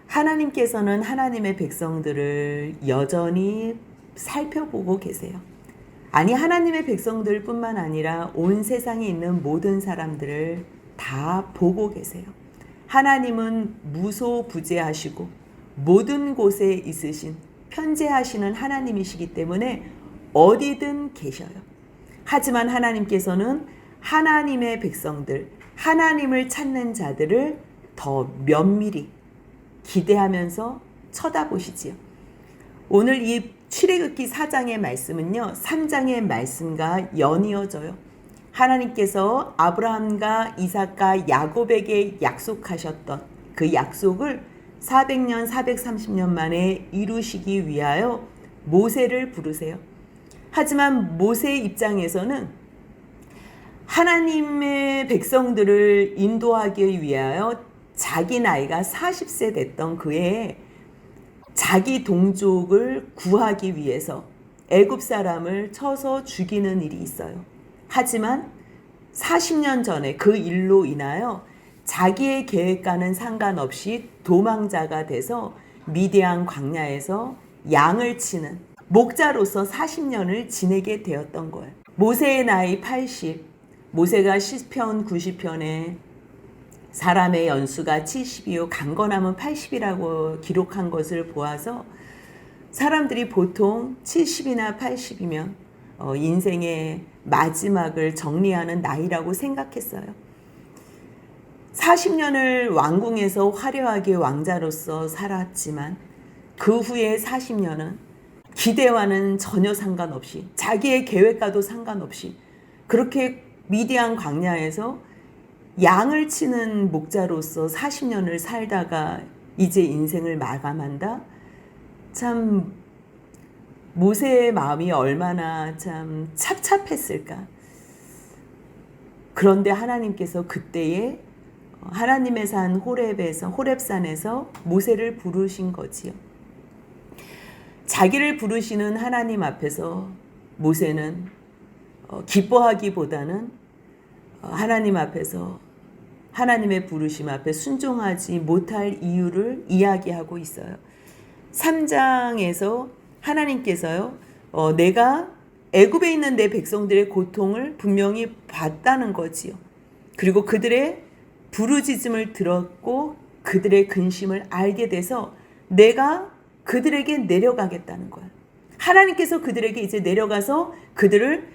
하나님께서는 하나님의 백성들을 여전히 살펴보고 계세요. 아니, 하나님의 백성들뿐만 아니라 온 세상에 있는 모든 사람들을 다 보고 계세요. 하나님은 무소부재하시고 모든 곳에 있으신 편재하시는 하나님이시기 때문에 어디든 계셔요. 하지만 하나님께서는 하나님의 백성들, 하나님을 찾는 자들을 더 면밀히 기대하면서 쳐다보시지요. 오늘 이 출애굽기 4장의 말씀은요, 3장의 말씀과 연이어져요. 하나님께서 아브라함과 이삭과 야곱에게 약속하셨던 그 약속을 400년, 430년 만에 이루시기 위하여 모세를 부르세요. 하지만 모세의 입장에서는 하나님의 백성들을 인도하기 위하여 자기 나이가 40세 됐던 그해 자기 동족을 구하기 위해서 애굽 사람을 쳐서 죽이는 일이 있어요. 하지만 40년 전에 그 일로 인하여 자기의 계획과는 상관없이 도망자가 돼서 미디안 광야에서 양을 치는 목자로서 40년을 지내게 되었던 거예요. 모세의 나이 80, 모세가 시편 90편에 사람의 연수가 70이요 강건함은 80이라고 기록한 것을 보아서 사람들이 보통 70이나 80이면 인생의 마지막을 정리하는 나이라고 생각했어요. 40년을 왕궁에서 화려하게 왕자로서 살았지만 그 후에 40년은 기대와는 전혀 상관없이 자기의 계획과도 상관없이 그렇게 미디안 광야에서 양을 치는 목자로서 40년을 살다가 이제 인생을 마감한다? 참 모세의 마음이 얼마나 참 찹찹했을까. 그런데 하나님께서 그때에 하나님의 산 호렙산에서 모세를 부르신 거지요. 자기를 부르시는 하나님 앞에서 모세는 기뻐하기보다는 하나님 앞에서 하나님의 부르심 앞에 순종하지 못할 이유를 이야기하고 있어요. 3장에서 하나님께서요, 내가 애굽에 있는 내 백성들의 고통을 분명히 봤다는 거지요. 그리고 그들의 부르짖음을 들었고 그들의 근심을 알게 돼서 내가 그들에게 내려가겠다는 거예요. 하나님께서 그들에게 이제 내려가서 그들을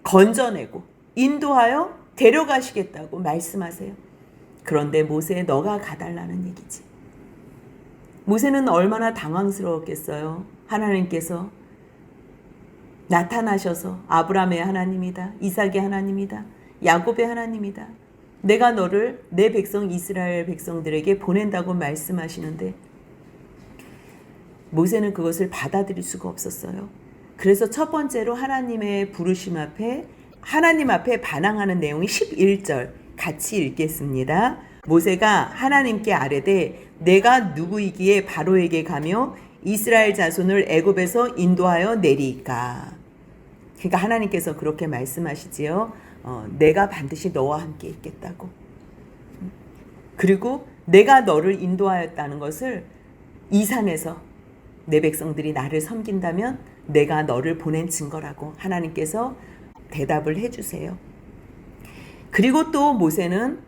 건져내고 인도하여 데려가시겠다고 말씀하세요. 그런데 모세, 너가 가달라는 얘기지. 모세는 얼마나 당황스러웠겠어요. 하나님께서 나타나셔서 아브라함의 하나님이다, 이삭의 하나님이다, 야곱의 하나님이다, 내가 너를 내 백성 이스라엘 백성들에게 보낸다고 말씀하시는데 모세는 그것을 받아들일 수가 없었어요. 그래서 첫 번째로 하나님의 부르심 앞에 하나님 앞에 반항하는 내용이 11절 같이 읽겠습니다. 모세가 하나님께 아뢰되 내가 누구이기에 바로에게 가며 이스라엘 자손을 애굽에서 인도하여 내리이까. 그러니까 하나님께서 그렇게 말씀하시지요. 내가 반드시 너와 함께 있겠다고. 그리고 내가 너를 인도하였다는 것을 이 산에서 내 백성들이 나를 섬긴다면 내가 너를 보낸 증거라고 하나님께서 대답을 해주세요. 그리고 또 모세는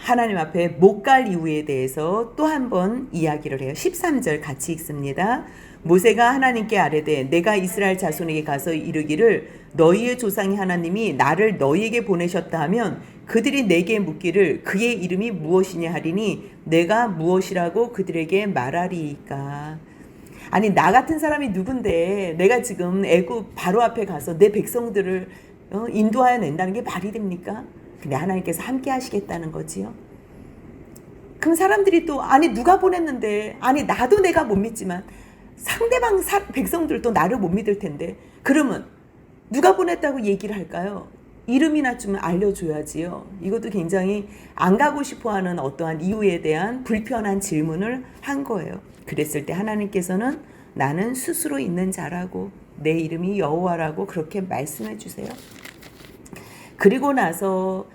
하나님 앞에 못 갈 이유에 대해서 또 한 번 이야기를 해요. 13절 같이 읽습니다. 모세가 하나님께 아뢰되 내가 이스라엘 자손에게 가서 이르기를 너희의 조상의 하나님이 나를 너희에게 보내셨다 하면 그들이 내게 묻기를 그의 이름이 무엇이냐 하리니 내가 무엇이라고 그들에게 말하리이까. 아니, 나 같은 사람이 누군데 내가 지금 애굽 바로 앞에 가서 내 백성들을 인도하여 낸다는 게 말이 됩니까? 근데 하나님께서 함께 하시겠다는 거지요. 그럼 사람들이 또 아니 누가 보냈는데, 아니 나도 내가 못 믿지만 상대방 백성들도 나를 못 믿을 텐데 그러면 누가 보냈다고 얘기를 할까요? 이름이나 좀 알려줘야지요. 이것도 굉장히 안 가고 싶어하는 어떠한 이유에 대한 불편한 질문을 한 거예요. 그랬을 때 하나님께서는 나는 스스로 있는 자라고 내 이름이 여호와라고 그렇게 말씀해 주세요. 그리고 나서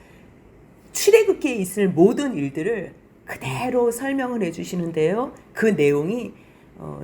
출애굽기에 있을 모든 일들을 그대로 설명을 해주시는데요. 그 내용이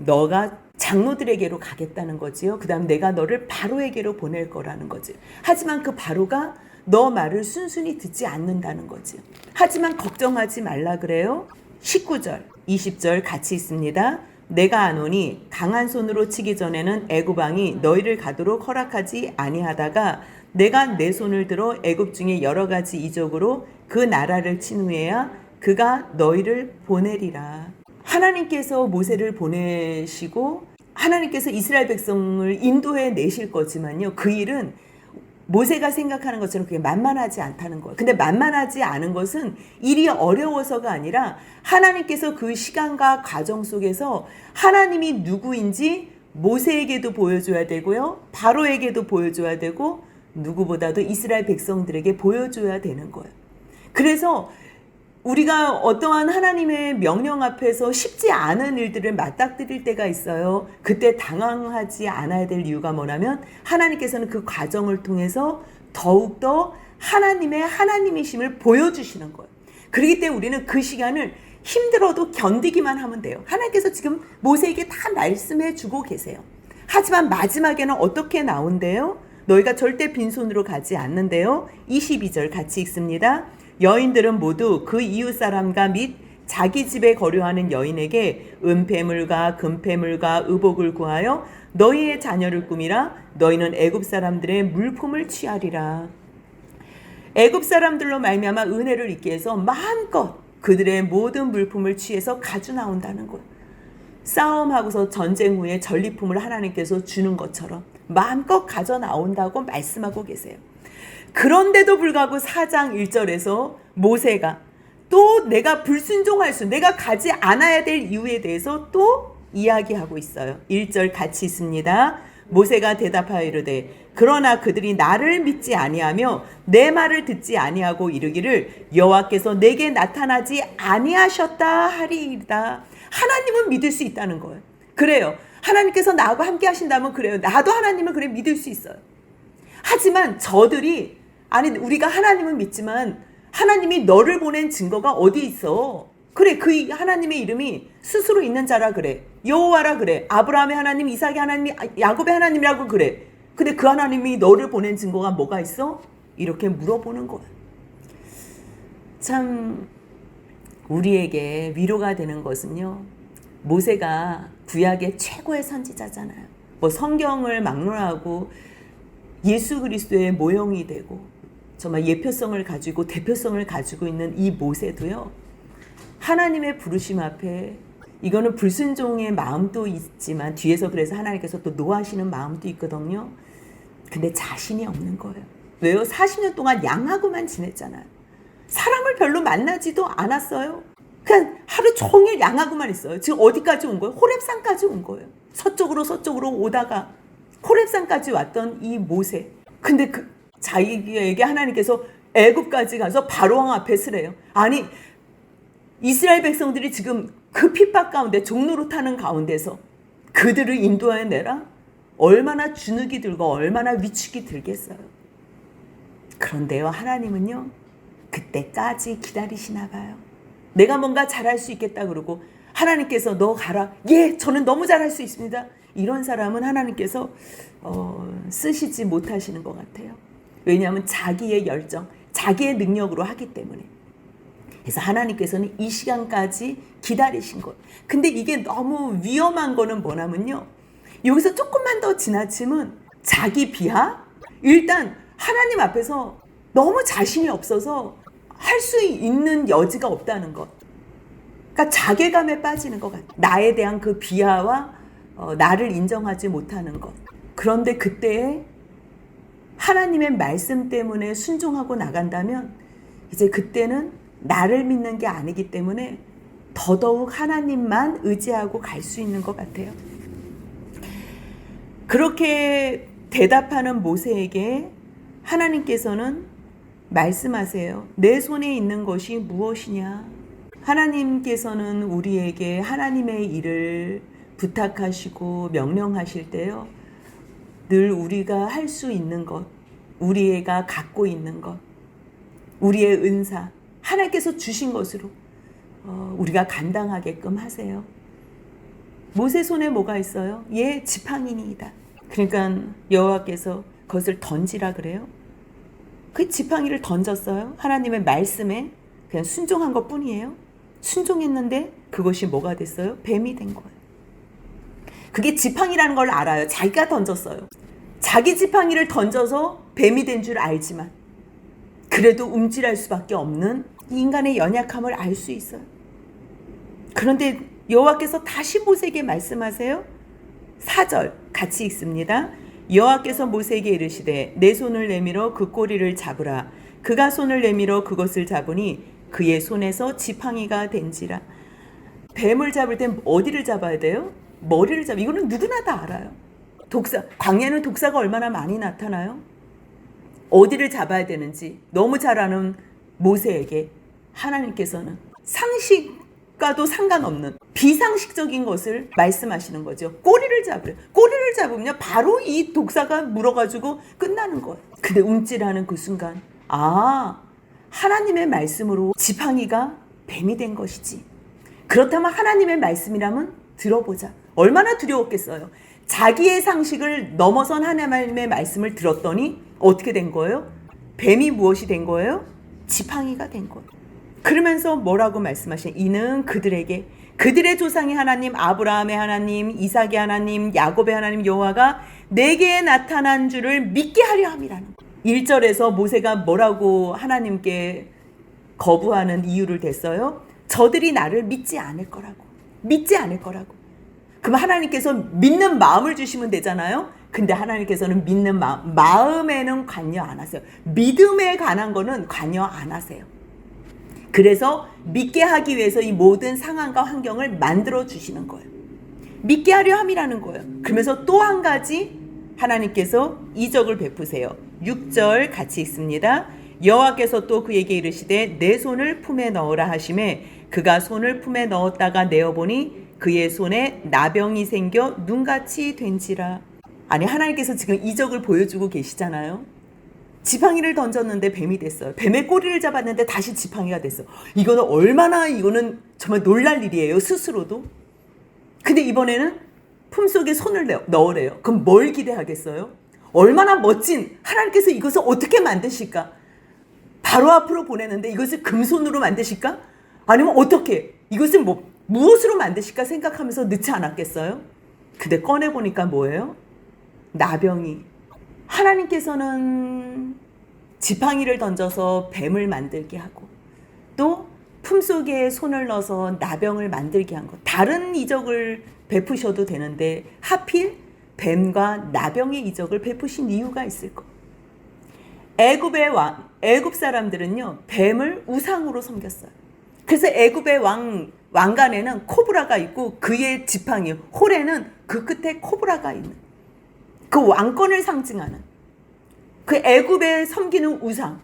너가 장로들에게로 가겠다는 거지요. 그 다음 내가 너를 바로에게로 보낼 거라는 거지. 하지만 그 바로가 너 말을 순순히 듣지 않는다는 거지. 하지만 걱정하지 말라 그래요. 19절, 20절 같이 있습니다. 내가 아노니 강한 손으로 치기 전에는 애굽 왕이 너희를 가도록 허락하지 아니하다가 내가 내 손을 들어 애굽 중에 여러 가지 이적으로 그 나라를 친 후에야 그가 너희를 보내리라. 하나님께서 모세를 보내시고 하나님께서 이스라엘 백성을 인도해 내실 거지만요. 그 일은 모세가 생각하는 것처럼 그게 만만하지 않다는 거예요. 근데 만만하지 않은 것은 일이 어려워서가 아니라 하나님께서 그 시간과 과정 속에서 하나님이 누구인지 모세에게도 보여줘야 되고요. 바로에게도 보여줘야 되고 누구보다도 이스라엘 백성들에게 보여줘야 되는 거예요. 그래서 우리가 어떠한 하나님의 명령 앞에서 쉽지 않은 일들을 맞닥뜨릴 때가 있어요. 그때 당황하지 않아야 될 이유가 뭐냐면 하나님께서는 그 과정을 통해서 더욱더 하나님의 하나님이심을 보여주시는 거예요. 그렇기 때문에 우리는 그 시간을 힘들어도 견디기만 하면 돼요. 하나님께서 지금 모세에게 다 말씀해 주고 계세요. 하지만 마지막에는 어떻게 나온대요? 너희가 절대 빈손으로 가지 않는데요. 22절 같이 읽습니다. 여인들은 모두 그 이웃 사람과 및 자기 집에 거류하는 여인에게 은폐물과 금폐물과 의복을 구하여 너희의 자녀를 꾸미라. 너희는 애굽 사람들의 물품을 취하리라. 애굽 사람들로 말미암아 은혜를 입게 해서 마음껏 그들의 모든 물품을 취해서 가져 나온다는 거예요. 싸움하고서 전쟁 후에 전리품을 하나님께서 주는 것처럼 마음껏 가져 나온다고 말씀하고 계세요. 그런데도 불구하고 4장 1절에서 모세가 또 내가 불순종할 수, 내가 가지 않아야 될 이유에 대해서 또 이야기하고 있어요. 1절 같이 있습니다. 모세가 대답하여 이르되 그러나 그들이 나를 믿지 아니하며 내 말을 듣지 아니하고 이르기를 여호와께서 내게 나타나지 아니하셨다 하리이다. 하나님은 믿을 수 있다는 거예요. 그래요. 하나님께서 나하고 함께 하신다면 그래요. 나도 하나님을 그래 믿을 수 있어요. 하지만 저들이 아니 우리가 하나님은 믿지만 하나님이 너를 보낸 증거가 어디 있어? 그래 그 하나님의 이름이 스스로 있는 자라 그래. 여호와라 그래. 아브라함의 하나님, 이삭의 하나님, 야곱의 하나님이라고 그래. 근데 그 하나님이 너를 보낸 증거가 뭐가 있어? 이렇게 물어보는 거야. 참 우리에게 위로가 되는 것은요. 모세가 구약의 최고의 선지자잖아요. 뭐 성경을 막론하고 예수 그리스도의 모형이 되고 정말 예표성을 가지고 대표성을 가지고 있는 이 모세도요. 하나님의 부르심 앞에 이거는 불순종의 마음도 있지만 뒤에서 그래서 하나님께서 또 노하시는 마음도 있거든요. 근데 자신이 없는 거예요. 왜요? 40년 동안 양하고만 지냈잖아요. 사람을 별로 만나지도 않았어요. 그냥 하루 종일 양하고만 있어요. 지금 어디까지 온 거예요? 호렙산까지 온 거예요. 서쪽으로 오다가 호렙산까지 왔던 이 모세. 근데 자기에게 하나님께서 애굽까지 가서 바로왕 앞에 서래요. 아니 이스라엘 백성들이 지금 그 핍박 가운데 종노릇하는 가운데서 그들을 인도하여 내라? 얼마나 주눅이 들고 얼마나 위축이 들겠어요. 그런데요 하나님은요 그때까지 기다리시나 봐요. 내가 뭔가 잘할 수 있겠다 그러고 하나님께서 너 가라. 예 저는 너무 잘할 수 있습니다. 이런 사람은 하나님께서 쓰시지 못하시는 것 같아요. 왜냐하면 자기의 열정, 자기의 능력으로 하기 때문에. 그래서 하나님께서는 이 시간까지 기다리신 것. 근데 이게 너무 위험한 거는 뭐냐면요. 여기서 조금만 더 지나치면 자기 비하? 일단 하나님 앞에서 너무 자신이 없어서 할 수 있는 여지가 없다는 것. 그러니까 자괴감에 빠지는 것 같아요. 나에 대한 그 비하와 나를 인정하지 못하는 것. 그런데 그때에 하나님의 말씀 때문에 순종하고 나간다면 이제 그때는 나를 믿는 게 아니기 때문에 더더욱 하나님만 의지하고 갈 수 있는 것 같아요. 그렇게 대답하는 모세에게 하나님께서는 말씀하세요. 내 손에 있는 것이 무엇이냐? 하나님께서는 우리에게 하나님의 일을 부탁하시고 명령하실 때요. 늘 우리가 할 수 있는 것, 우리가 갖고 있는 것, 우리의 은사, 하나님께서 주신 것으로 우리가 감당하게끔 하세요. 모세 손에 뭐가 있어요? 지팡이니이다. 그러니까 여호와께서 그것을 던지라 그래요. 그 지팡이를 던졌어요. 하나님의 말씀에 그냥 순종한 것 뿐이에요. 순종했는데 그것이 뭐가 됐어요? 뱀이 된 거예요. 그게 지팡이라는 걸 알아요. 자기가 던졌어요. 자기 지팡이를 던져서 뱀이 된 줄 알지만 그래도 움찔할 수밖에 없는 인간의 연약함을 알 수 있어요. 그런데 여호와께서 다시 모세에게 말씀하세요. 4절 같이 읽습니다. 여호와께서 모세에게 이르시되 내 손을 내밀어 그 꼬리를 잡으라. 그가 손을 내밀어 그것을 잡으니 그의 손에서 지팡이가 된지라. 뱀을 잡을 땐 어디를 잡아야 돼요? 머리를 잡아. 이거는 누구나 다 알아요. 광야는 독사가 얼마나 많이 나타나요? 어디를 잡아야 되는지 너무 잘 아는 모세에게 하나님께서는 상식과도 상관없는 비상식적인 것을 말씀하시는 거죠. 꼬리를 잡으래. 꼬리를 잡으면 바로 이 독사가 물어가지고 끝나는 거예요. 근데 움찔하는 그 순간 하나님의 말씀으로 지팡이가 뱀이 된 것이지. 그렇다면 하나님의 말씀이라면 들어보자. 얼마나 두려웠겠어요. 자기의 상식을 넘어선 하나님의 말씀을 들었더니 어떻게 된 거예요? 뱀이 무엇이 된 거예요? 지팡이가 된 거예요. 그러면서 뭐라고 말씀하시냐? 이는 그들에게 그들의 조상의 하나님 아브라함의 하나님 이삭의 하나님 야곱의 하나님 여호와가 내게 나타난 줄을 믿게 하려 함이라는 거예요. 1절에서 모세가 뭐라고 하나님께 거부하는 이유를 댔어요? 저들이 나를 믿지 않을 거라고. 믿지 않을 거라고. 그럼 하나님께서 믿는 마음을 주시면 되잖아요. 근데 하나님께서는 믿는 마음에는 관여 안 하세요. 믿음에 관한 거는 관여 안 하세요. 그래서 믿게 하기 위해서 이 모든 상황과 환경을 만들어 주시는 거예요. 믿게 하려 함이라는 거예요. 그러면서 또 한 가지 하나님께서 이적을 베푸세요. 6절 같이 읽습니다. 여호와께서 또 그에게 이르시되 내 손을 품에 넣으라 하시매 그가 손을 품에 넣었다가 내어보니 그의 손에 나병이 생겨 눈같이 된지라. 아니 하나님께서 지금 이적을 보여주고 계시잖아요. 지팡이를 던졌는데 뱀이 됐어요. 뱀의 꼬리를 잡았는데 다시 지팡이가 됐어. 이거는 정말 놀랄 일이에요. 스스로도. 근데 이번에는 품속에 손을 넣으래요. 그럼 뭘 기대하겠어요? 얼마나 멋진 하나님께서 이것을 어떻게 만드실까? 바로 앞으로 보내는데 이것을 금손으로 만드실까? 아니면 어떻게? 이것을 무엇으로 만드실까 생각하면서 넣지 않았겠어요? 근데 꺼내보니까 뭐예요? 나병이. 하나님께서는 지팡이를 던져서 뱀을 만들게 하고 또 품속에 손을 넣어서 나병을 만들게 한 것. 다른 이적을 베푸셔도 되는데 하필 뱀과 나병의 이적을 베푸신 이유가 있을 것. 애굽 사람들은요 뱀을 우상으로 섬겼어요. 그래서 애굽의 왕관에는 코브라가 있고 그의 지팡이 홀에는 그 끝에 코브라가 있는 그 왕권을 상징하는 그 애굽에 섬기는 우상.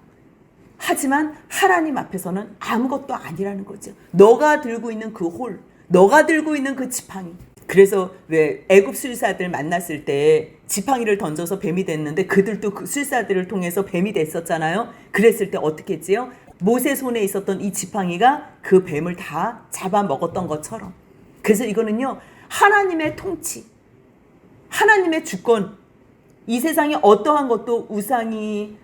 하지만 하나님 앞에서는 아무것도 아니라는 거죠. 너가 들고 있는 그 홀, 너가 들고 있는 그 지팡이. 그래서 왜 애굽 술사들 만났을 때 지팡이를 던져서 뱀이 됐는데 그들도 그 술사들을 통해서 뱀이 됐었잖아요. 그랬을 때 어떻게 했지요? 모세 손에 있었던 이 지팡이가 그 뱀을 다 잡아먹었던 것처럼. 그래서 이거는요 하나님의 통치, 하나님의 주권. 이 세상에 어떠한 것도 우상이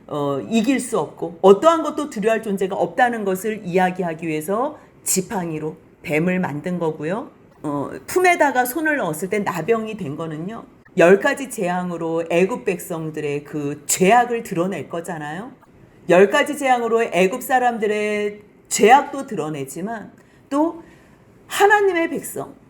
이길 수 없고 어떠한 것도 두려워할 존재가 없다는 것을 이야기하기 위해서 지팡이로 뱀을 만든 거고요. 품에다가 손을 넣었을 때 나병이 된 거는요 10가지 재앙으로 애굽 백성들의 그 죄악을 드러낼 거잖아요. 10가지 재앙으로 애굽 사람들의 죄악도 드러내지만 또 하나님의 백성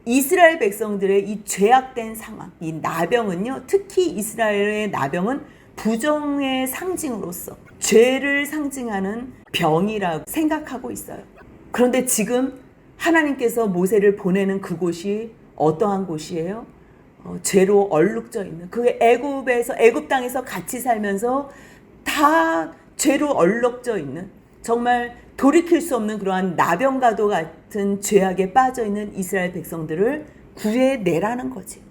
이스라엘 백성들의 이 죄악된 상황, 이 나병은요, 특히 이스라엘의 나병은 부정의 상징으로서 죄를 상징하는 병이라고 생각하고 있어요. 그런데 지금 하나님께서 모세를 보내는 그곳이 어떠한 곳이에요? 죄로 얼룩져 있는 그 애굽 땅에서 같이 살면서 다 죄로 얼룩져 있는 정말 돌이킬 수 없는 그러한 나병과도 같은 죄악에 빠져있는 이스라엘 백성들을 구해내라는 거지.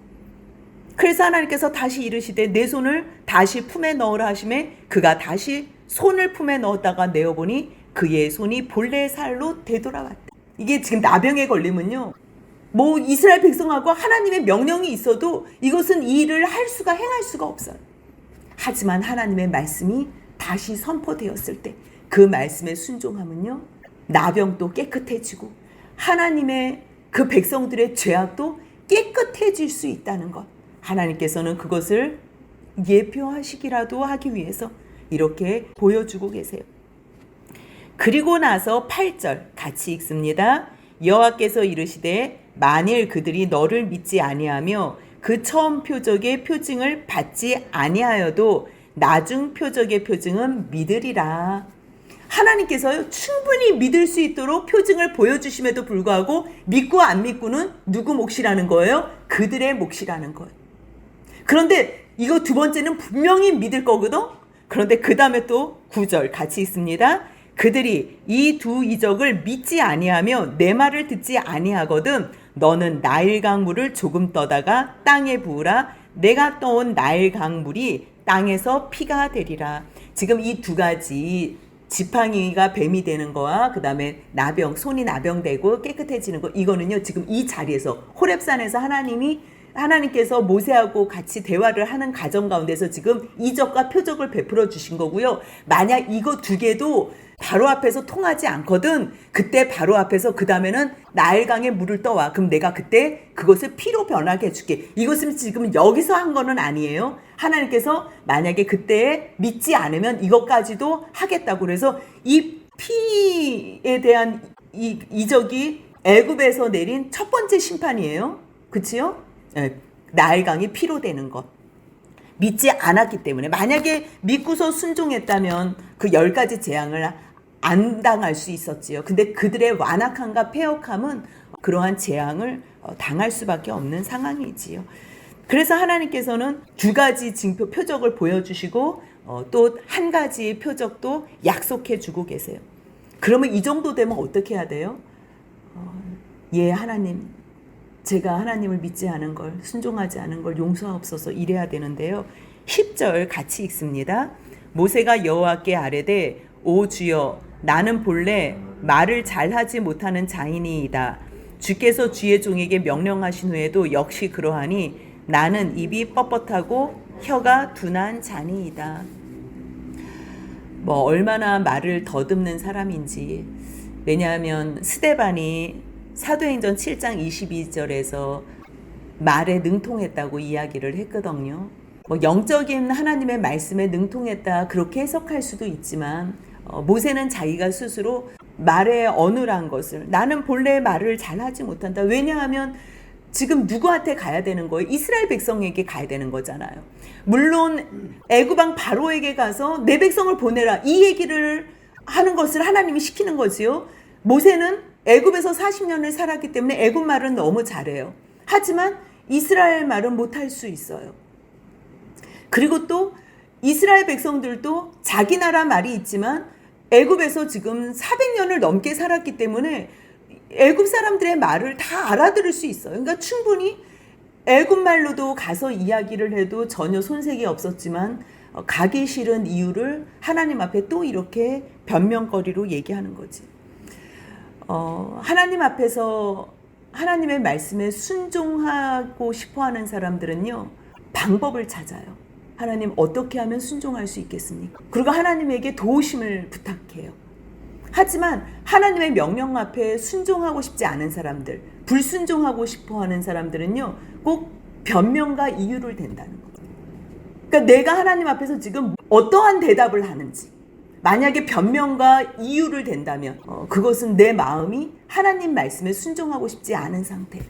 그래서 하나님께서 다시 이르시되 내 손을 다시 품에 넣으라 하시매 그가 다시 손을 품에 넣었다가 내어보니 그의 손이 본래 살로 되돌아왔다. 이게 지금 나병에 걸리면요, 뭐 이스라엘 백성하고 하나님의 명령이 있어도 이것은 이 일을 행할 수가 없어요. 하지만 하나님의 말씀이 다시 선포되었을 때 그 말씀에 순종하면요, 나병도 깨끗해지고 하나님의 그 백성들의 죄악도 깨끗해질 수 있다는 것, 하나님께서는 그것을 예표하시기라도 하기 위해서 이렇게 보여주고 계세요. 그리고 나서 8절 같이 읽습니다. 여호와께서 이르시되 만일 그들이 너를 믿지 아니하며 그 처음 표적의 표징을 받지 아니하여도 나중 표적의 표징은 믿으리라. 하나님께서요, 충분히 믿을 수 있도록 표징을 보여주심에도 불구하고 믿고 안 믿고는 누구 몫이라는 거예요? 그들의 몫이라는 거예요. 그런데 이거 두 번째는 분명히 믿을 거거든. 그런데 그 다음에 또 9절 같이 있습니다. 그들이 이 두 이적을 믿지 아니하며 내 말을 듣지 아니하거든 너는 나일 강물을 조금 떠다가 땅에 부으라. 내가 떠온 나일 강물이 땅에서 피가 되리라. 지금 이 두 가지, 지팡이가 뱀이 되는 거와 그 다음에 나병, 손이 나병되고 깨끗해지는 거, 이거는요 지금 이 자리에서 호렙산에서 하나님께서 모세하고 같이 대화를 하는 과정 가운데서 지금 이적과 표적을 베풀어 주신 거고요. 만약 이거 두 개도 바로 앞에서 통하지 않거든, 그때 바로 앞에서 그 다음에는 나일강에 물을 떠와. 그럼 내가 그때 그것을 피로 변하게 해줄게. 이것은 지금 여기서 한 거는 아니에요. 하나님께서 만약에 그때 믿지 않으면 이것까지도 하겠다고. 그래서 이 피에 대한 이 이적이 애굽에서 내린 첫 번째 심판이에요. 그치요? 나일강이 피로 되는 것. 믿지 않았기 때문에, 만약에 믿고서 순종했다면 그 10가지 재앙을 안 당할 수 있었지요. 근데 그들의 완악함과 패역함은 그러한 재앙을 당할 수밖에 없는 상황이지요. 그래서 하나님께서는 두 가지 징표 표적을 보여주시고 또 한 가지의 표적도 약속해 주고 계세요. 그러면 이 정도 되면 어떻게 해야 돼요? 하나님, 제가 하나님을 믿지 않은 걸, 순종하지 않은 걸 용서하옵소서, 이래야 되는데요. 10절 같이 읽습니다. 모세가 여호와께 아뢰되 오 주여, 나는 본래 말을 잘하지 못하는 자이니이다. 주께서 주의 종에게 명령하신 후에도 역시 그러하니 나는 입이 뻣뻣하고 혀가 둔한 자니이다. 얼마나 말을 더듬는 사람인지. 왜냐하면 스데반이 사도행전 7장 22절에서 말에 능통했다고 이야기를 했거든요. 영적인 하나님의 말씀에 능통했다, 그렇게 해석할 수도 있지만 모세는 자기가 스스로 말에 어눌한 것을, 나는 본래 말을 잘하지 못한다. 왜냐하면 지금 누구한테 가야 되는 거예요? 이스라엘 백성에게 가야 되는 거잖아요. 물론 애굽왕 바로에게 가서 내 백성을 보내라, 이 얘기를 하는 것을 하나님이 시키는 거지요. 모세는 애굽에서 40년을 살았기 때문에 애굽 말은 너무 잘해요. 하지만 이스라엘 말은 못할 수 있어요. 그리고 또 이스라엘 백성들도 자기 나라 말이 있지만 애굽에서 지금 400년을 넘게 살았기 때문에 애굽 사람들의 말을 다 알아들을 수 있어요. 그러니까 충분히 애굽 말로도 가서 이야기를 해도 전혀 손색이 없었지만 가기 싫은 이유를 하나님 앞에 또 이렇게 변명거리로 얘기하는 거지. 하나님 앞에서 하나님의 말씀에 순종하고 싶어하는 사람들은요, 방법을 찾아요. 하나님, 어떻게 하면 순종할 수 있겠습니까? 그리고 하나님에게 도우심을 부탁해요. 하지만 하나님의 명령 앞에 순종하고 싶지 않은 사람들, 불순종하고 싶어하는 사람들은요, 꼭 변명과 이유를 댄다는 거예요. 그러니까 내가 하나님 앞에서 지금 어떠한 대답을 하는지, 만약에 변명과 이유를 댄다면 그것은 내 마음이 하나님 말씀에 순종하고 싶지 않은 상태.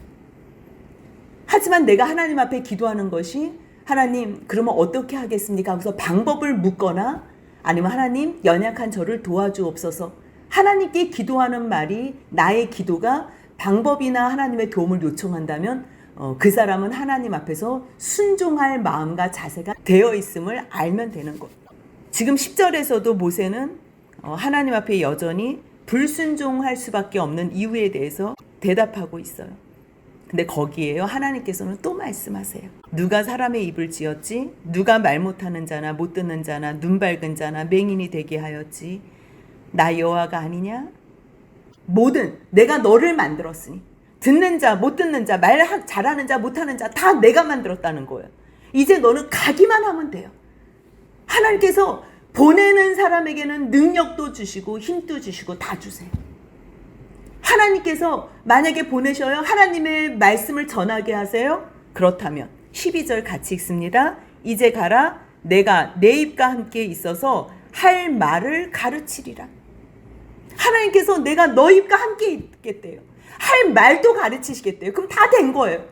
하지만 내가 하나님 앞에 기도하는 것이, 하나님, 그러면 어떻게 하겠습니까? 하고서 방법을 묻거나, 아니면 하나님, 연약한 저를 도와주옵소서, 하나님께 기도하는 말이 나의 기도가 방법이나 하나님의 도움을 요청한다면 그 사람은 하나님 앞에서 순종할 마음과 자세가 되어 있음을 알면 되는 것. 지금 10절에서도 모세는 하나님 앞에 여전히 불순종할 수밖에 없는 이유에 대해서 대답하고 있어요. 근데 거기에요, 하나님께서는 또 말씀하세요. 누가 사람의 입을 지었지? 누가 말 못하는 자나 못 듣는 자나 눈 밝은 자나 맹인이 되게 하였지? 나 여호와가 아니냐? 뭐든 내가 너를 만들었으니 듣는 자, 못 듣는 자, 말 잘하는 자, 못하는 자 다 내가 만들었다는 거예요. 이제 너는 가기만 하면 돼요. 하나님께서 보내는 사람에게는 능력도 주시고 힘도 주시고 다 주세요. 하나님께서 만약에 보내셔요. 하나님의 말씀을 전하게 하세요. 그렇다면 12절 같이 읽습니다. 이제 가라. 내가 내 입과 함께 있어서 할 말을 가르치리라. 하나님께서 내가 너 입과 함께 있겠대요. 할 말도 가르치시겠대요. 그럼 다 된 거예요.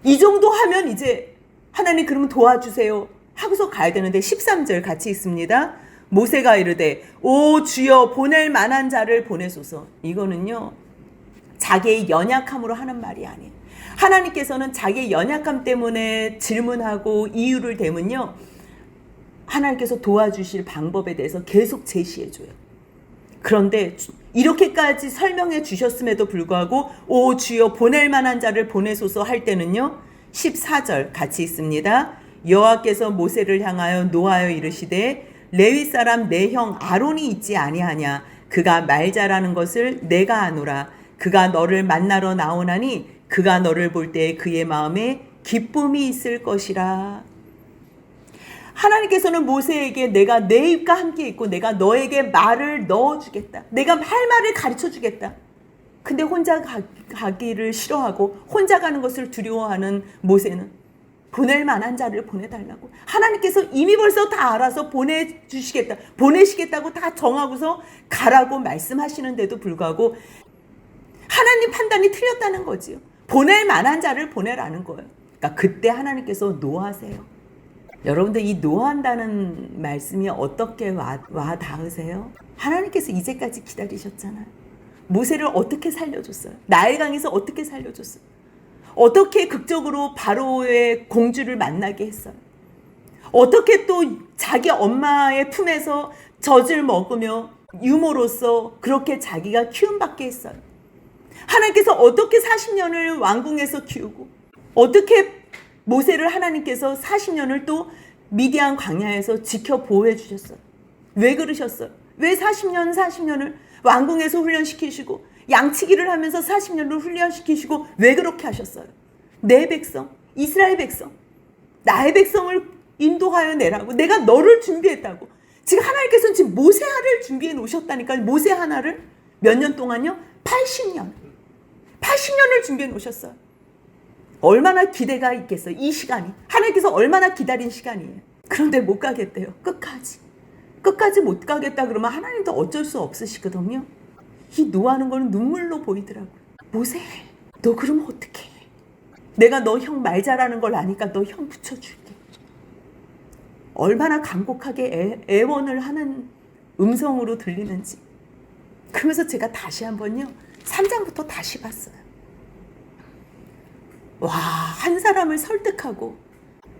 이 정도 하면 이제 하나님 그러면 도와주세요 하고서 가야 되는데 13절 같이 읽습니다. 모세가 이르되 오 주여 보낼 만한 자를 보내소서. 이거는요 자기의 연약함으로 하는 말이 아니에요. 하나님께서는 자기의 연약함 때문에 질문하고 이유를 대면요 하나님께서 도와주실 방법에 대해서 계속 제시해줘요. 그런데 이렇게까지 설명해 주셨음에도 불구하고 오 주여 보낼 만한 자를 보내소서 할 때는요 14절 같이 있습니다. 여호와께서 모세를 향하여 노하여 이르시되 레위 사람 내 형 아론이 있지 아니하냐. 그가 말 잘하는 것을 내가 아노라. 그가 너를 만나러 나오나니 그가 너를 볼 때 그의 마음에 기쁨이 있을 것이라. 하나님께서는 모세에게 내가 내 입과 함께 있고 내가 너에게 말을 넣어주겠다. 내가 할 말을 가르쳐주겠다. 근데 혼자 가기를 싫어하고 혼자 가는 것을 두려워하는 모세는 보낼 만한 자를 보내달라고. 하나님께서 이미 벌써 다 알아서 보내주시겠다. 보내시겠다고 다 정하고서 가라고 말씀하시는데도 불구하고 하나님 판단이 틀렸다는 거지요. 보낼 만한 자를 보내라는 거예요. 그러니까 그때 하나님께서 노하세요. 여러분들 이 노한다는 말씀이 어떻게 와 닿으세요? 하나님께서 이제까지 기다리셨잖아요. 모세를 어떻게 살려줬어요? 나일강에서 어떻게 살려줬어요? 어떻게 극적으로 바로의 공주를 만나게 했어요? 어떻게 또 자기 엄마의 품에서 젖을 먹으며 유모로서 그렇게 자기가 키움받게 했어요? 하나님께서 어떻게 40년을 왕궁에서 키우고 어떻게 모세를 하나님께서 40년을 또 미디안 광야에서 지켜 보호해 주셨어요? 왜 그러셨어요? 왜 40년을 왕궁에서 훈련시키시고 양치기를 하면서 40년을 훈련시키시고 왜 그렇게 하셨어요? 내 백성, 이스라엘 백성, 나의 백성을 인도하여 내라고. 내가 너를 준비했다고. 지금 하나님께서는 지금 모세 하나를 준비해 놓으셨다니까요. 모세 하나를 몇 년 동안요? 80년을 준비해 놓으셨어요. 얼마나 기대가 있겠어요. 이 시간이. 하나님께서 얼마나 기다린 시간이에요. 그런데 못 가겠대요. 끝까지 못 가겠다 그러면 하나님도 어쩔 수 없으시거든요. 이 노하는 거는 눈물로 보이더라고요. 모세, 너 그러면 어떡해? 내가 너 형 말 잘하는 걸 아니까 너 형 붙여줄게. 얼마나 간곡하게 애원을 하는 음성으로 들리는지. 그러면서 제가 다시 한번요 3장부터 다시 봤어요. 와, 한 사람을 설득하고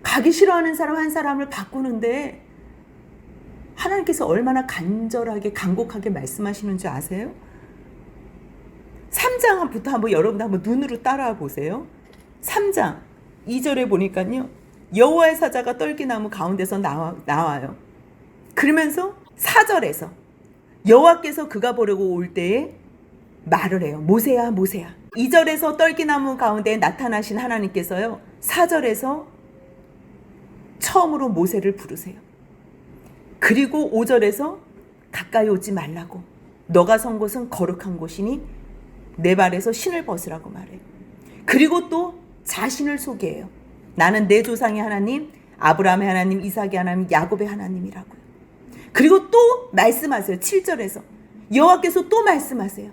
가기 싫어하는 사람 한 사람을 바꾸는데 하나님께서 얼마나 간절하게 간곡하게 말씀하시는 줄 아세요? 3장부터 한번 여러분들 한번 눈으로 따라와 보세요. 3장 2절에 보니까요. 여호와의 사자가 떨기나무 가운데서 나와요. 그러면서 4절에서 여호와께서 그가 보려고 올 때에 말을 해요. 모세야 모세야. 2절에서 떨기나무 가운데 나타나신 하나님께서요. 4절에서 처음으로 모세를 부르세요. 그리고 5절에서 가까이 오지 말라고. 너가 선 곳은 거룩한 곳이니 내 발에서 신을 벗으라고 말해요. 그리고 또 자신을 소개해요. 나는 내 조상의 하나님, 아브라함의 하나님, 이삭의 하나님, 야곱의 하나님이라고요. 그리고 또 말씀하세요. 7절에서 여호와께서 또 말씀하세요.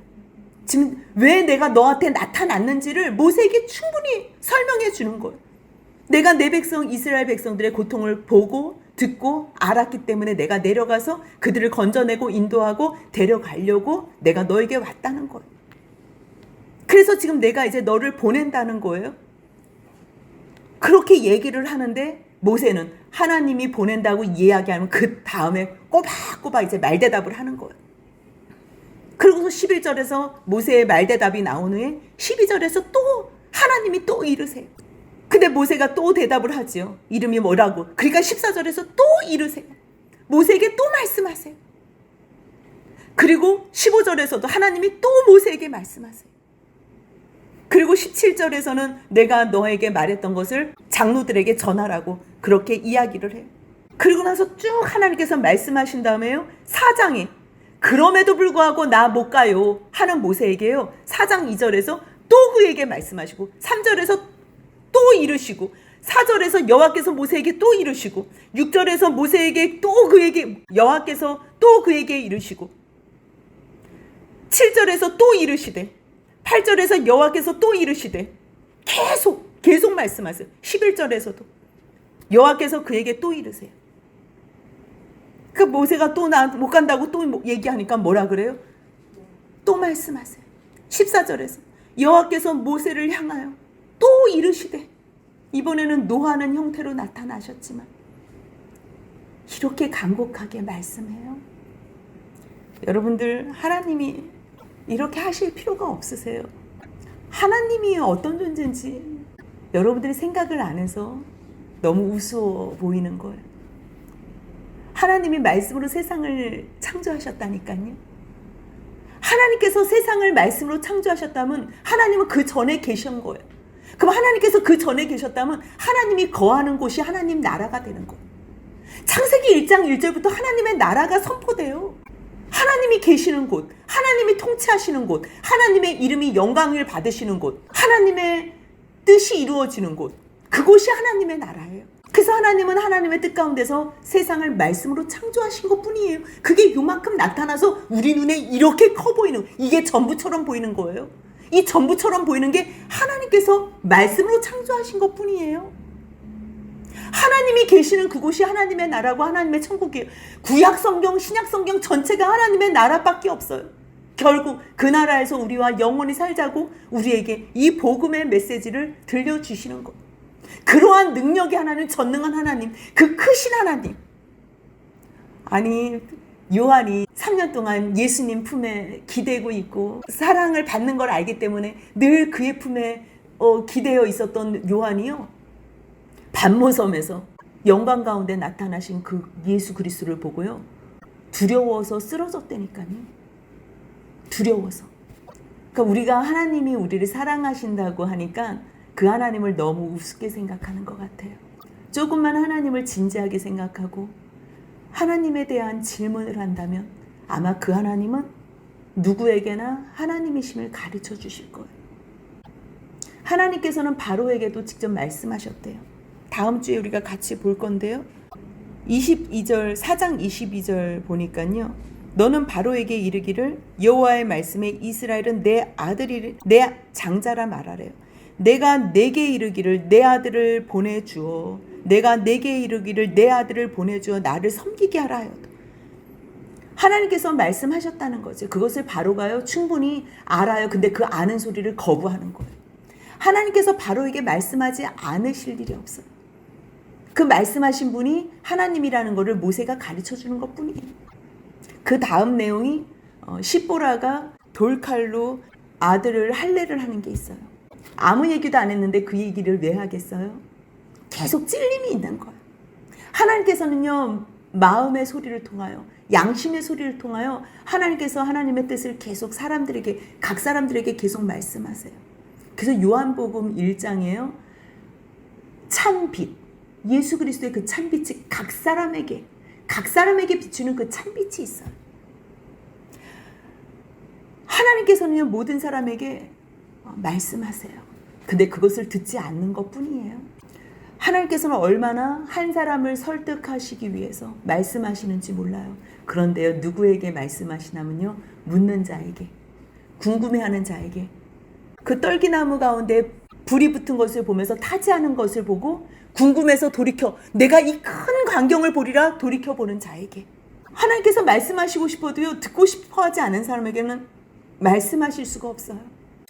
지금 왜 내가 너한테 나타났는지를 모세에게 충분히 설명해 주는 거예요. 내가 내 백성 이스라엘 백성들의 고통을 보고 듣고 알았기 때문에 내가 내려가서 그들을 건져내고 인도하고 데려가려고 내가 너에게 왔다는 거예요. 그래서 지금 내가 이제 너를 보낸다는 거예요. 그렇게 얘기를 하는데 모세는 하나님이 보낸다고 이야기하면 그 다음에 꼬박꼬박 이제 말대답을 하는 거예요. 그리고서 11절에서 모세의 말대답이 나온 후에 12절에서 또 하나님이 또 이르세요. 근데 모세가 또 대답을 하지요. 이름이 뭐라고. 그러니까 14절에서 또 이르세요. 모세에게 또 말씀하세요. 그리고 15절에서도 하나님이 또 모세에게 말씀하세요. 그리고 17절에서는 내가 너에게 말했던 것을 장로들에게 전하라고 그렇게 이야기를 해요. 그리고 나서 쭉 하나님께서 말씀하신 다음에요. 4장에 그럼에도 불구하고 나 못 가요 하는 모세에게요. 4장 2절에서 또 그에게 말씀하시고 3절에서 또 이르시고 4절에서 여호와께서 모세에게 또 이르시고 6절에서 모세에게 또 그에게 여호와께서 또 그에게 이르시고 7절에서 또 이르시되 8절에서 여호와께서 또 이르시되 계속 말씀하세요. 11절에서도 여호와께서 그에게 또 이르세요. 그 모세가 또 나 못 간다고 또 얘기하니까 뭐라 그래요? 또 말씀하세요. 14절에서 여호와께서 모세를 향하여 또 이르시되 이번에는 노하는 형태로 나타나셨지만 이렇게 간곡하게 말씀해요. 여러분들 하나님이 이렇게 하실 필요가 없으세요. 하나님이 어떤 존재인지 여러분들이 생각을 안 해서 너무 우스워 보이는 거예요. 하나님이 말씀으로 세상을 창조하셨다니까요. 하나님께서 세상을 말씀으로 창조하셨다면 하나님은 그 전에 계신 거예요. 그럼 하나님께서 그 전에 계셨다면 하나님이 거하는 곳이 하나님 나라가 되는 거예요. 창세기 1장 1절부터 하나님의 나라가 선포돼요. 하나님이 계시는 곳, 하나님이 통치하시는 곳, 하나님의 이름이 영광을 받으시는 곳, 하나님의 뜻이 이루어지는 곳, 그곳이 하나님의 나라예요. 그래서 하나님은 하나님의 뜻 가운데서 세상을 말씀으로 창조하신 것뿐이에요. 그게 요만큼 나타나서 우리 눈에 이렇게 커 보이는, 이게 전부처럼 보이는 거예요. 이 전부처럼 보이는 게 하나님께서 말씀으로 창조하신 것뿐이에요. 하나님이 계시는 그곳이 하나님의 나라고 하나님의 천국이에요. 구약 성경, 신약 성경 전체가 하나님의 나라밖에 없어요. 결국 그 나라에서 우리와 영원히 살자고 우리에게 이 복음의 메시지를 들려주시는 것. 그러한 능력의 하나님, 전능한 하나님, 그 크신 하나님. 아니 요한이 3년 동안 예수님 품에 기대고 있고 사랑을 받는 걸 알기 때문에 늘 그의 품에 기대어 있었던 요한이요, 반모섬에서 영광 가운데 나타나신 그 예수 그리스도를 보고요 두려워서 쓰러졌다니까요. 두려워서. 그러니까 우리가 하나님이 우리를 사랑하신다고 하니까 그 하나님을 너무 우습게 생각하는 것 같아요. 조금만 하나님을 진지하게 생각하고 하나님에 대한 질문을 한다면 아마 그 하나님은 누구에게나 하나님이심을 가르쳐 주실 거예요. 하나님께서는 바로에게도 직접 말씀하셨대요. 다음 주에 우리가 같이 볼 건데요. 22절, 4장 22절 보니까요. 너는 바로에게 이르기를 여호와의 말씀에 이스라엘은 내 아들이 내 장자라 말하래요. 내가 내게 이르기를 내 아들을 보내주어 내가 내게 이르기를 내 아들을 보내주어 나를 섬기게 하라 하여도. 하나님께서 말씀하셨다는 거죠. 그것을 바로가요 충분히 알아요. 근데 그 아는 소리를 거부하는 거예요. 하나님께서 바로에게 말씀하지 않으실 일이 없어요. 그 말씀하신 분이 하나님이라는 것을 모세가 가르쳐 주는 것뿐이에요. 그 다음 내용이 시보라가 돌칼로 아들을 할례를 하는 게 있어요. 아무 얘기도 안 했는데 그 얘기를 왜 하겠어요? 계속 찔림이 있는 거예요. 하나님께서는요 마음의 소리를 통하여 양심의 소리를 통하여 하나님께서 하나님의 뜻을 계속 사람들에게 각 사람들에게 계속 말씀하세요. 그래서 요한복음 1장에요 찬빛, 예수 그리스도의 그 찬빛이 각 사람에게 비추는 그 찬빛이 있어요. 하나님께서는요 모든 사람에게 말씀하세요. 근데 그것을 듣지 않는 것뿐이에요. 하나님께서는 얼마나 한 사람을 설득하시기 위해서 말씀하시는지 몰라요. 그런데요 누구에게 말씀하시냐면요 묻는 자에게, 궁금해하는 자에게. 그 떨기나무 가운데 불이 붙은 것을 보면서 타지 않은 것을 보고 궁금해서 돌이켜 내가 이 큰 광경을 보리라 돌이켜보는 자에게. 하나님께서 말씀하시고 싶어도요 듣고 싶어하지 않은 사람에게는 말씀하실 수가 없어요.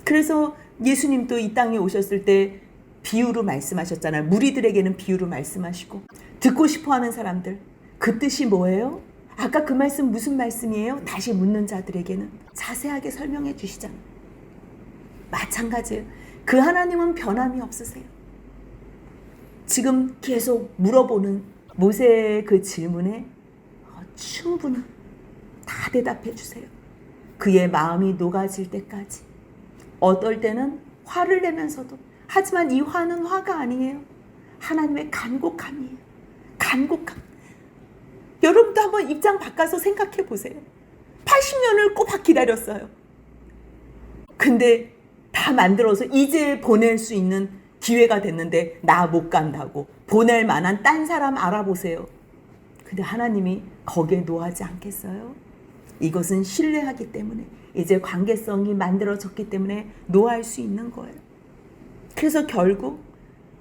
그래서 예수님도 이 땅에 오셨을 때 비유로 말씀하셨잖아요. 무리들에게는 비유로 말씀하시고 듣고 싶어하는 사람들 그 뜻이 뭐예요? 아까 그 말씀 무슨 말씀이에요? 다시 묻는 자들에게는 자세하게 설명해 주시잖아요. 마찬가지예요. 그 하나님은 변함이 없으세요. 지금 계속 물어보는 모세의 그 질문에 충분히 다 대답해 주세요. 그의 마음이 녹아질 때까지. 어떨 때는 화를 내면서도, 하지만 이 화는 화가 아니에요. 하나님의 간곡함이에요. 간곡함. 여러분도 한번 입장 바꿔서 생각해 보세요. 80년을 꼬박 기다렸어요. 근데 다 만들어서 이제 보낼 수 있는 기회가 됐는데 나 못 간다고 보낼 만한 딴 사람 알아보세요. 근데 하나님이 거기에 노하지 않겠어요? 이것은 신뢰하기 때문에, 이제 관계성이 만들어졌기 때문에 노할 수 있는 거예요. 그래서 결국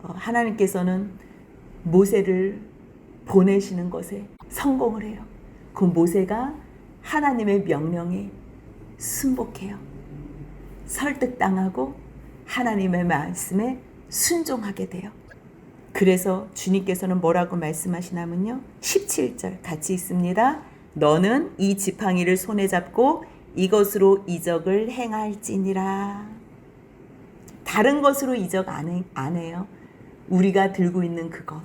하나님께서는 모세를 보내시는 것에 성공을 해요. 그 모세가 하나님의 명령에 순복해요. 설득당하고 하나님의 말씀에 순종하게 돼요. 그래서 주님께서는 뭐라고 말씀하시냐면요, 17절 같이 있습니다. 너는 이 지팡이를 손에 잡고 이것으로 이적을 행할지니라. 다른 것으로 이적 안 해요. 우리가 들고 있는 그것,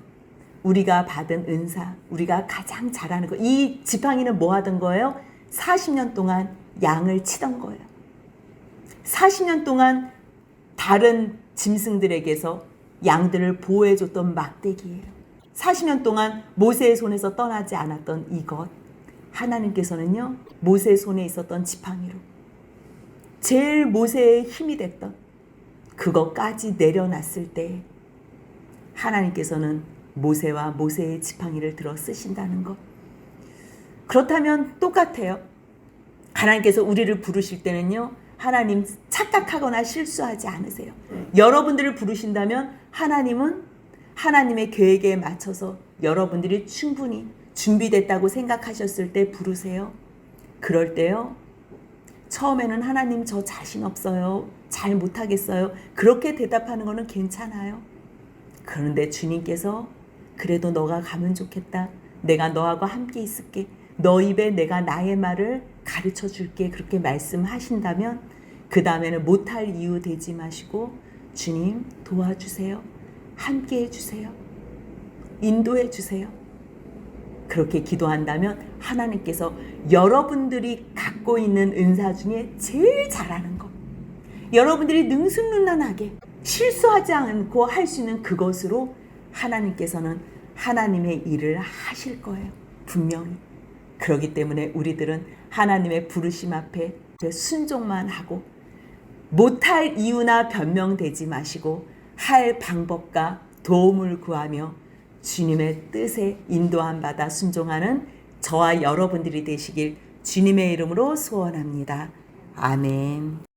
우리가 받은 은사, 우리가 가장 잘하는 것. 이 지팡이는 뭐 하던 거예요? 40년 동안 양을 치던 거예요. 40년 동안 다른 짐승들에게서 양들을 보호해줬던 막대기예요. 40년 동안 모세의 손에서 떠나지 않았던 이것, 하나님께서는요, 모세의 손에 있었던 지팡이로 제일 모세의 힘이 됐던 그것까지 내려놨을 때 하나님께서는 모세와 모세의 지팡이를 들어 쓰신다는 것. 그렇다면 똑같아요. 하나님께서 우리를 부르실 때는요, 하나님 착각하거나 실수하지 않으세요. 여러분들을 부르신다면 하나님은 하나님의 계획에 맞춰서 여러분들이 충분히 준비됐다고 생각하셨을 때 부르세요. 그럴 때요, 처음에는 하나님 저 자신 없어요, 잘 못하겠어요, 그렇게 대답하는 거는 괜찮아요. 그런데 주님께서 그래도 너가 가면 좋겠다, 내가 너하고 함께 있을게, 너 입에 내가 나의 말을 가르쳐 줄게, 그렇게 말씀하신다면 그 다음에는 못할 이유 되지 마시고 주님 도와주세요, 함께 해주세요, 인도해 주세요. 그렇게 기도한다면 하나님께서 여러분들이 갖고 있는 은사 중에 제일 잘하는 것, 여러분들이 능수능란하게 실수하지 않고 할 수 있는 그것으로 하나님께서는 하나님의 일을 하실 거예요. 분명히. 그렇기 때문에 우리들은 하나님의 부르심 앞에 순종만 하고 못할 이유나 변명되지 마시고 할 방법과 도움을 구하며 주님의 뜻에 인도함 받아 순종하는 저와 여러분들이 되시길 주님의 이름으로 소원합니다. 아멘.